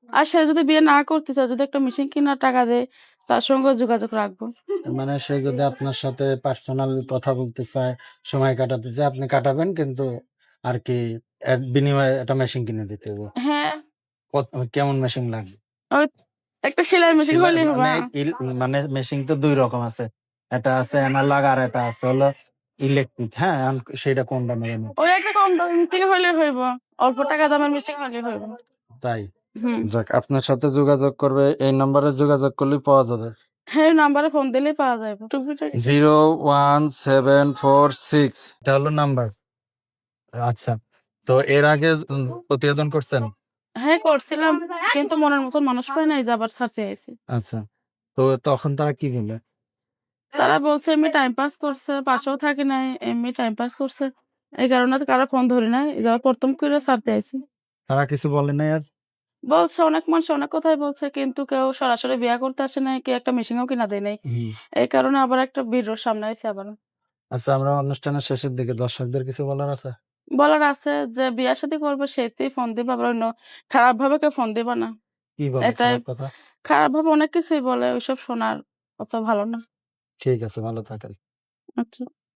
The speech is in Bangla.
আর সে যদি বিয়ে না করতে চায়, যদি একটা মেশিন কেনার টাকা দেয়, তার সঙ্গে যোগাযোগ রাখবো। মানে সে যদি আপনার সাথে পার্সোনাল কথা বলতে চায়, সময় কাটাতে চায়, আপনি কাটাবেন, কিন্তু আর কি এর বিনিময়ে একটা মেশিন কিনে দিতে হবে। হ্যাঁ, কেমন মেশিন লাগবে? ওই একটা সেলাই মেশিন সেলাই হলেই হবে। মানে মেশিন তো দুই রকম আছে, এটা আছে অ্যানালগ আর এটা আছে হলো ইলেকট্রিক। হ্যাঁ, সেটা কোনটা নেবেন? ওই একটা কম দামের মেশিন হলে হইব, অল্প টাকা দামের মেশিন হলে হইব। তাই হুম, যাক, আপনার সাথে যোগাযোগ করবে, এই নম্বরে যোগাযোগ করলেই পাওয়া যাবে। হ্যাঁ, নাম্বারে ফোন দিলেই পাওয়া যাবে। 01746 এটা হলো নাম্বার। আচ্ছা, তো এর আগে প্রতিবেদন করছেন? হ্যাঁ, করছিলাম, কিন্তু মনের মতন মানুষ পাই নাই, যাবার ছাড়তে আইছি। আচ্ছা, তো তখন তারা কি বলবে? তারা বলছে এমনি টাইম পাস করছে, পাশেও থাকে নাই, এমনি টাইম পাস করছে, এই কারণে তো কারো ফোন ধরি নাই, যাওয়ার প্রথম করে ছাড়তে আইছি। তারা কিছু বলে নাই আর? বলছে অনেক মানুষ অনেক কথাই বলছে, কিন্তু কেউ সরাসরি বিয়ে করতে আসে নাই, কেউ একটা মেশিনও কিনা দেয় নাই। এই কারণে আবার একটা ভিডিওর সামনে আইছে আবার। আচ্ছা, আমরা অনুষ্ঠানের শেষের দিকে দর্শকদের কিছু বলার আছে? বলার আছে যে বিয়ে শাদী করবে সেতেই ফোন দিবা, আবার অন্য খারাপ ভাবে কেউ ফোন দিবা না। কি বলে এটাই, খারাপ কথা? খারাপ ভাবে অনেক কিছুই বলে, ওইসব শোনার অত ভালো না। ঠিক আছে, ভালো থাকেন। আচ্ছা।